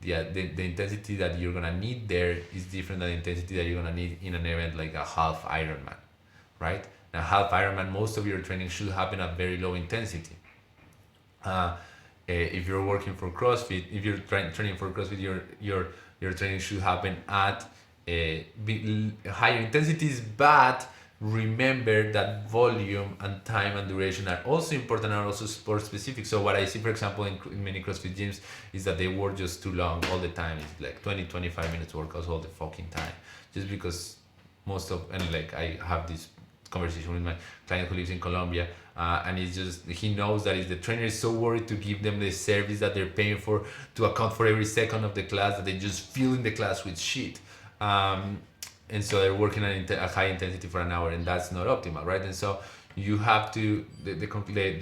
yeah, the intensity that you're gonna need there is different than the intensity that you're gonna need in an event like a half Ironman, right? Now, half Ironman, most of your training should happen at very low intensity. If you're working for CrossFit, if you're training for CrossFit, your training should happen at higher intensities, but remember that volume and time and duration are also important, are also sport specific. So what I see, for example, in many CrossFit gyms is that they work just too long all the time. It's like 20-25 minutes workouts all the fucking time, just because I have this conversation with my client who lives in Colombia, and it's just, he knows that if the trainer is so worried to give them the service that they're paying for, to account for every second of the class, that they just fill in the class with shit. And so they're working at a high intensity for an hour, and that's not optimal, right? And so you have to,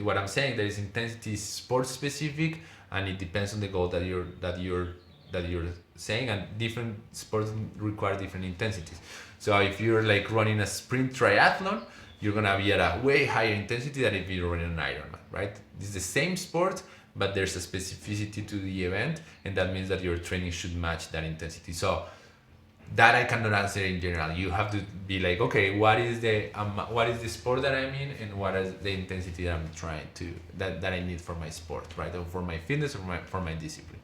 what I'm saying, there is intensity sport specific, and it depends on the goal that you're saying, and different sports require different intensities. So if you're like running a sprint triathlon, you're gonna be at a way higher intensity than if you're running an Ironman, right? It's the same sport, but there's a specificity to the event, and that means that your training should match that intensity. So that I cannot answer in general. You have to be like, okay, what is the sport that I'm in, and what is the intensity that I'm trying to that I need for my sport, right, or for my fitness, or for my discipline.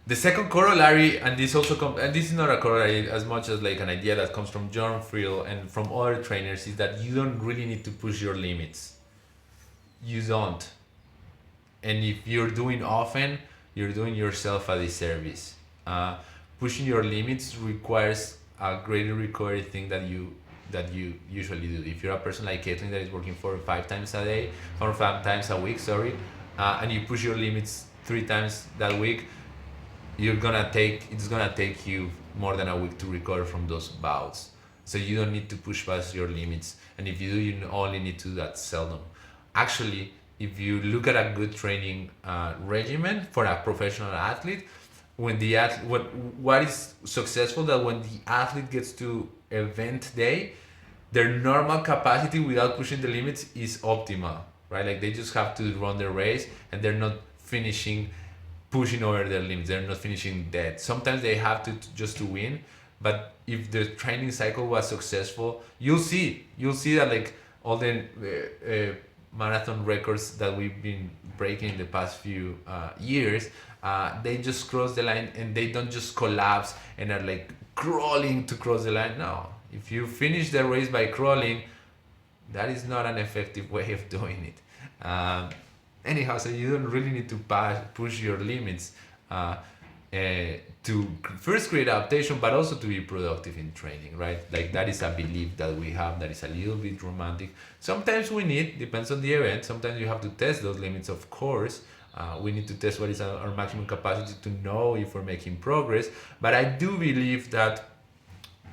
The second corollary, and this also and this is not a corollary as much as like an idea that comes from John Friel and from other trainers, is that you don't really need to push your limits. You don't. And if you're doing often, you're doing yourself a disservice. Pushing your limits requires a greater recovery thing that you usually do. If you're a person like Caitlin that is working 4 or 5 times a day, or 5 times a week, and you push your limits 3 times that week, it's gonna take you more than a week to recover from those bouts. So you don't need to push past your limits, and if you do, you only need to do that seldom. Actually, if you look at a good training regimen for a professional athlete, when the what is successful, that when the athlete gets to event day, their normal capacity without pushing the limits is optimal, right? Like they just have to run their race, and they're not pushing over their limits. They're not finishing dead. Sometimes they have to just to win, but if the training cycle was successful, you'll see that like all the marathon records that we've been breaking in the past few years, they just cross the line, and they don't just collapse and are like crawling to cross the line. No, if you finish the race by crawling, that is not an effective way of doing it. Anyhow, so you don't really need to push your limits to first create adaptation, but also to be productive in training, right? Like that is a belief that we have that is a little bit romantic. Sometimes we need, depends on the event, sometimes you have to test those limits, of course. We need to test what is our maximum capacity to know if we're making progress. But I do believe that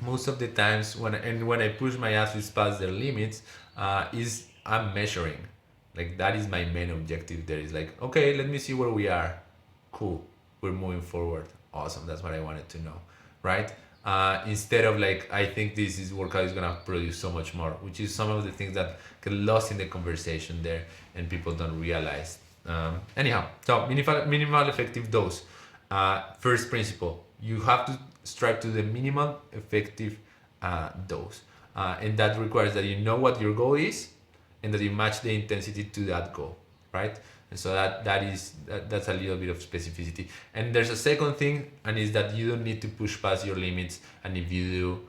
most of the times when I push my athletes past their limits, I'm measuring. Like that is my main objective there. Is like, okay, let me see where we are. Cool, we're moving forward. Awesome, that's what I wanted to know, right? Instead of like, I think this workout is gonna produce so much more, which is some of the things that get lost in the conversation there and people don't realize. Anyhow, so minimal effective dose. First principle, you have to strive to the minimal effective dose, and that requires that you know what your goal is, and that you match the intensity to that goal, right? And so that's a little bit of specificity. And there's a second thing, and is that you don't need to push past your limits. And if you do,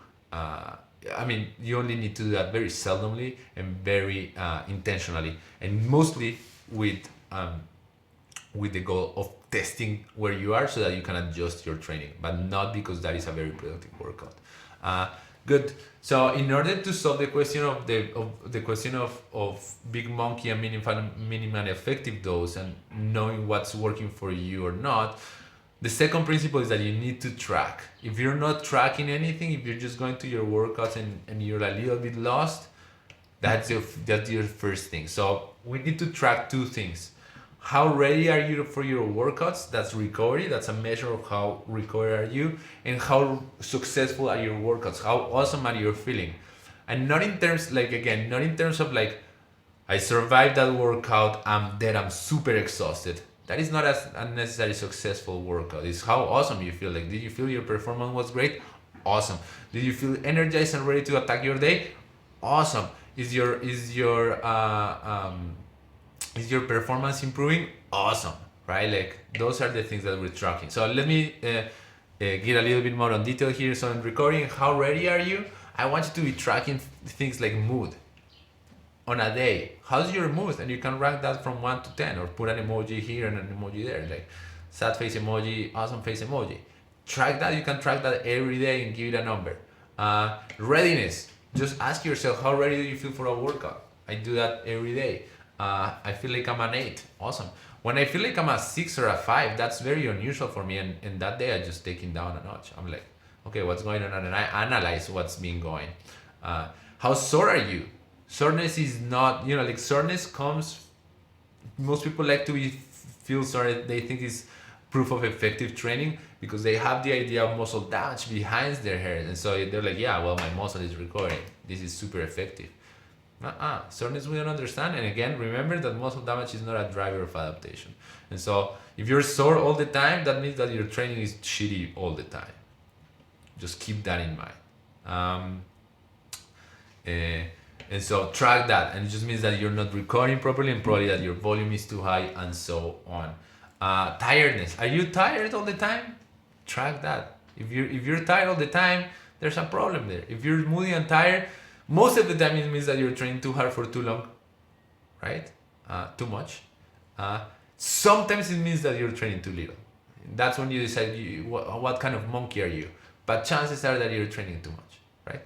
you only need to do that very seldomly and very intentionally, and mostly with the goal of testing where you are, so that you can adjust your training, but not because that is a very productive workout. Good. So in order to solve the question of the question of big monkey and minimal effective dose, and knowing what's working for you or not, the second principle is that you need to track. If you're not tracking anything, if you're just going to your workouts and you're a little bit lost, that's your first thing. So we need to track 2 things. How ready are you for your workouts? That's recovery. That's a measure of how recovered are you, and how successful are your workouts. How awesome are you feeling? And not in terms of like, I survived that workout, I'm dead, I'm super exhausted. That is not as unnecessary successful workout. It's how awesome you feel. Like, did you feel your performance was great? Awesome. Did you feel energized and ready to attack your day? Awesome. Is your performance improving? Awesome, right? Like those are the things that we're tracking. So let me get a little bit more on detail here. So in recording, how ready are you? I want you to be tracking things like mood on a day. How's your mood? And you can rank that from 1 to 10, or put an emoji here and an emoji there, like sad face emoji, awesome face emoji. Track that. You can track that every day and give it a number. Readiness. Just ask yourself, how ready do you feel for a workout? I do that every day. I feel like I'm an 8. Awesome. When I feel like I'm a 6 or a 5, that's very unusual for me. And that day I just take it down a notch. I'm like, okay, what's going on? And I analyze what's been going. How sore are you? Soreness is not, like soreness comes, most people like to feel sore. They think it's proof of effective training, because they have the idea of muscle damage behind their head. And so they're like, yeah, well, my muscle is recovering. This is super effective. Soreness we don't understand. And again, remember that muscle damage is not a driver of adaptation. And so if you're sore all the time, that means that your training is shitty all the time. Just keep that in mind. And so track that, and it just means that you're not recording properly, and probably that your volume is too high, and so on. Tiredness. Are you tired all the time? Track that. If you're tired all the time, there's a problem there. If you're moody and tired, most of the time it means that you're training too hard for too long, right? Too much. Sometimes it means that you're training too little. That's when you decide what kind of monkey are you. But chances are that you're training too much, right?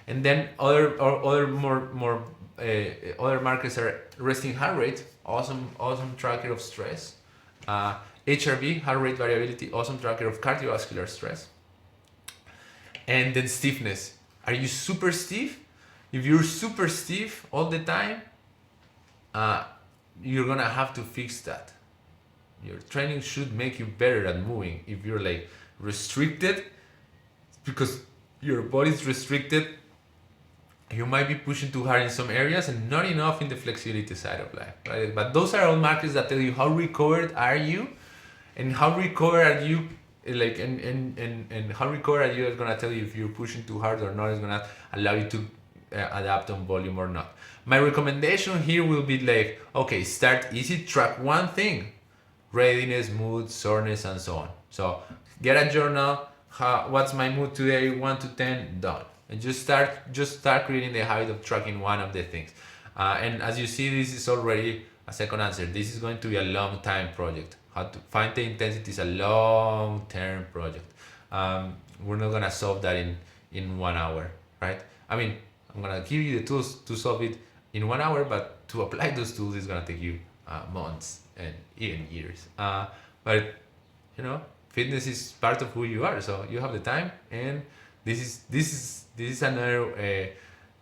And then other markers are resting heart rate, awesome tracker of stress. HRV, heart rate variability, awesome tracker of cardiovascular stress. And then stiffness. Are you super stiff? If you're super stiff all the time, you're gonna have to fix that. Your training should make you better at moving. If you're like restricted, because your body's restricted, you might be pushing too hard in some areas and not enough in the flexibility side of life, right? But those are all markers that tell you how recovered are you, and how recovered are you, like, and how recovered are you is gonna tell you if you're pushing too hard or not. Is gonna allow you to adapt on volume or not. My recommendation here will be like, okay, start easy, track one thing: readiness, mood, soreness, and so on. So get a journal. What's my mood today? 1 to 10, done. And just start creating the habit of tracking one of the things. And as you see, this is already a second answer. This is going to be a long time project. How to find the intensity is a long term project. We're not gonna solve that in 1 hour, right? I mean, I'm gonna give you the tools to solve it in 1 hour, but to apply those tools is gonna take you months and even years. But you know, fitness is part of who you are, so you have the time. And this is another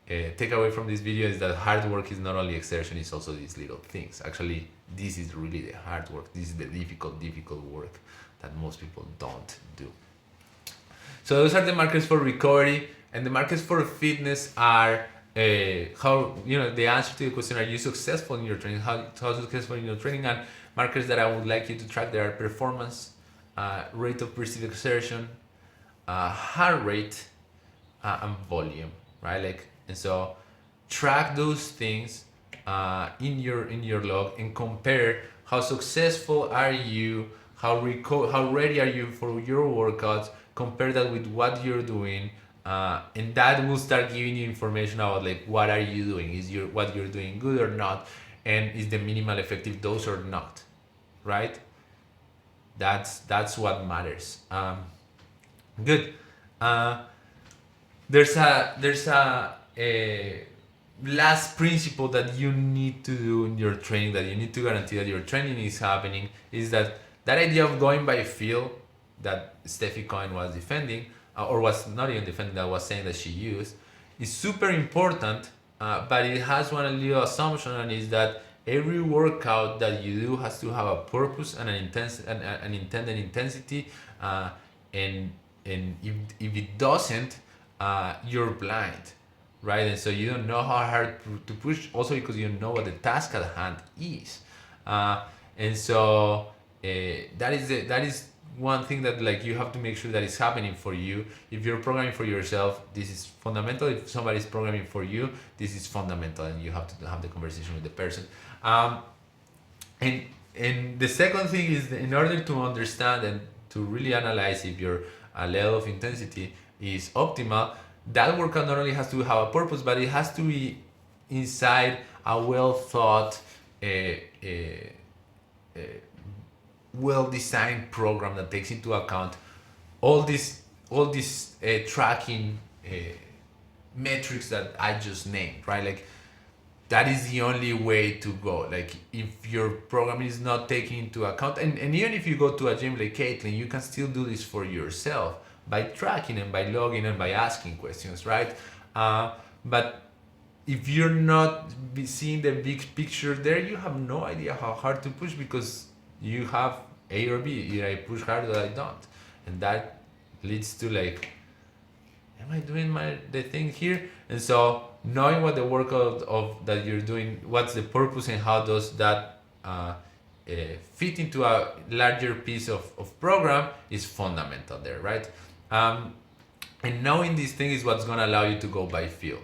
takeaway from this video, is that hard work is not only exertion, it's also these little things. Actually, this is really the hard work. This is the difficult work that most people don't do. So those are the markers for recovery, and the markers for fitness are how, the answer to the question, are you successful in your training? How successful in your training? And markers that I would like you to track, there are performance, rate of perceived exertion, heart rate, and volume, right? Like, and so track those things in your log, and compare how successful are you, how ready are you for your workouts. Compare that with what you're doing, and that will start giving you information about like what are you doing, is what you're doing good or not, and is the minimal effective dose or not, right? That's what matters. Good. There's a last principle that you need to do in your training, that you need to guarantee that your training is happening, is that idea of going by feel that Steffi Cohen was defending, or was not even defending, that was saying that she used, is super important, but it has one little assumption, and is that every workout that you do has to have a purpose and an intended intensity, and if it doesn't, you're blind, right? And so you don't know how hard to push, also because you don't know what the task at hand is, and so that is one thing that like you have to make sure that it's happening for you. If you're programming for yourself, this is fundamental. If somebody's programming for you, this is fundamental, and you have to have the conversation with the person. And the second thing is, in order to understand and to really analyze if your level of intensity is optimal, that workout not only has to have a purpose, but it has to be inside a well thought, well-designed program that takes into account all these tracking metrics that I just named, right? Like, that is the only way to go. Like, if your program is not taking into account, and even if you go to a gym like Caitlin, you can still do this for yourself by tracking and by logging and by asking questions, right? But if you're not seeing the big picture there, you have no idea how hard to push, because you have A or B. Either I push hard or I don't, and that leads to like, am I doing the thing here? And so knowing what the workout of that you're doing, what's the purpose, and how does that fit into a larger piece of program is fundamental there, right? And knowing these things is what's gonna allow you to go by feel,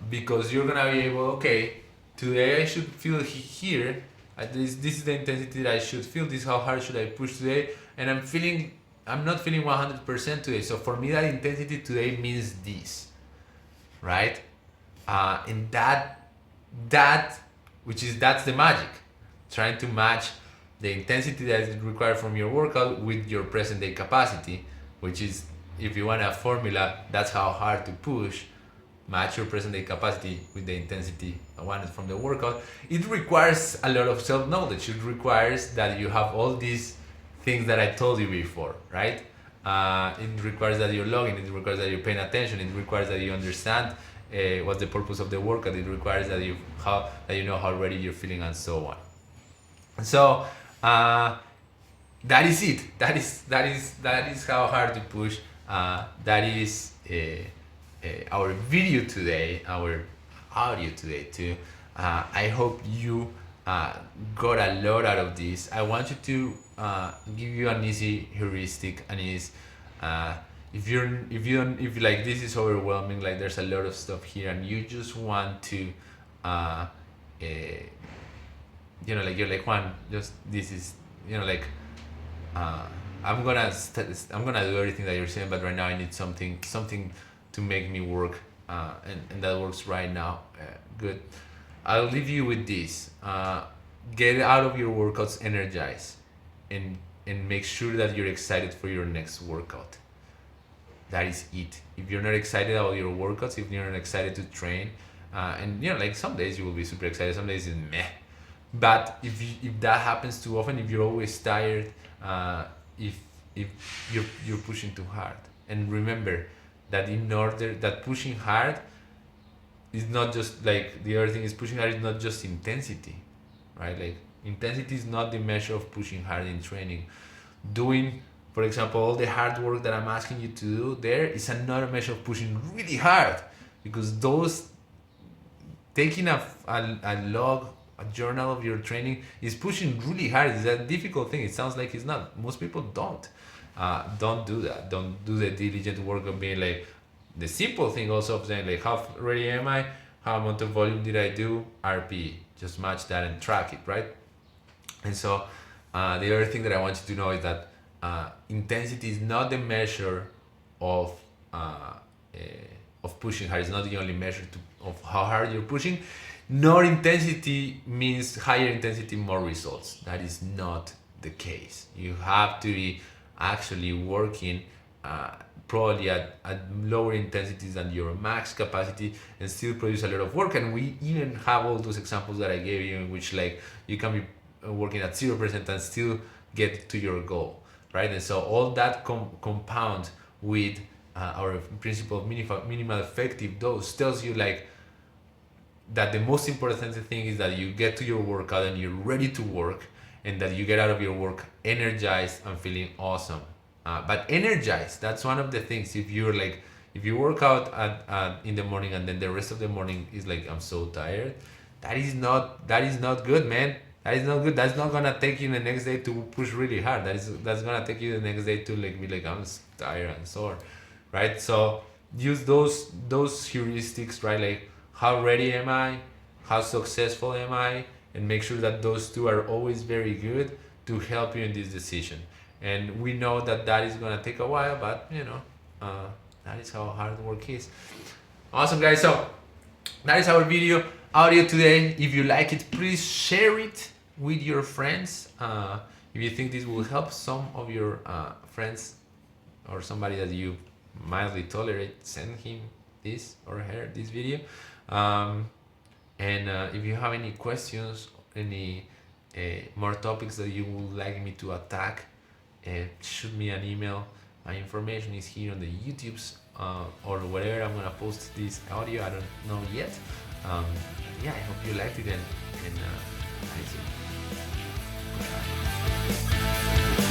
because you're gonna be able, okay, today I should feel here. This is the intensity that I should feel. This is how hard should I push today, and I'm not feeling 100% today. So for me, that intensity today means this, right? And that's the magic, trying to match the intensity that is required from your workout with your present day capacity, which is, if you want a formula, that's how hard to push. Match your present day capacity with the intensity wanted from the workout. It requires a lot of self-knowledge. It requires that you have all these things that I told you before, right? It requires that you're logging. It requires that you're paying attention. It requires that you understand what's the purpose of the workout. It requires that you know how ready you're feeling, and so on. So that is it. That is how hard to push. That is our video today, our audio today too. I hope you got a lot out of this. I want you to give you an easy heuristic, and is if like this is overwhelming, like there's a lot of stuff here, and you just want to like you're like, Juan, just this is like I'm gonna do everything that you're saying, but right now I need something to make me work, and that works right now. Good. I'll leave you with this. Get out of your workouts energized, and make sure that you're excited for your next workout. That is it. If you're not excited about your workouts, if you're not excited to train, and like some days you will be super excited, some days it's meh. But if that happens too often, if you're always tired, if you're pushing too hard, and remember that that pushing hard is not just like, the other thing is, pushing hard is not just intensity, right? Like, intensity is not the measure of pushing hard in training. Doing, for example, all the hard work that I'm asking you to do there is another measure of pushing really hard, because those, taking a log, a journal of your training is pushing really hard. It's a difficult thing. It sounds like it's not. Most people don't do that. Don't do the diligent work of being like, the simple thing also of saying like, how ready am I? How amount of volume did I do? RP. Just match that and track it, right? And so the other thing that I want you to know is that intensity is not the measure of pushing hard. It's not the only measure of how hard you're pushing. Nor intensity means higher intensity, more results. That is not the case. You have to be actually working probably at lower intensities than your max capacity, and still produce a lot of work. And we even have all those examples that I gave you, in which like you can be working at 0% and still get to your goal, right? And so all that compound with our principle of minimal effective dose tells you like that the most important thing is that you get to your workout and you're ready to work, and that you get out of your work energized and feeling awesome. But energized, that's one of the things. If you work out in the morning and then the rest of the morning is like, I'm so tired, that is not good, man. That is not good. That's not gonna take you the next day to push really hard. That's gonna take you the next day to like be like, I'm tired and sore, right? So use those heuristics, right? Like, how ready am I? How successful am I? And make sure that those two are always very good to help you in this decision. And we know that is gonna take a while, but that is how hard work is. Awesome, guys. So that is our audio today. If you like it, please share it with your friends. If you think this will help some of your friends, or somebody that you mildly tolerate, send him this or her this video. And if you have any questions, any more topics that you would like me to attack, shoot me an email. My information is here on the YouTube's or wherever I'm gonna post this audio. I don't know yet. Yeah, I hope you liked it, and that is it.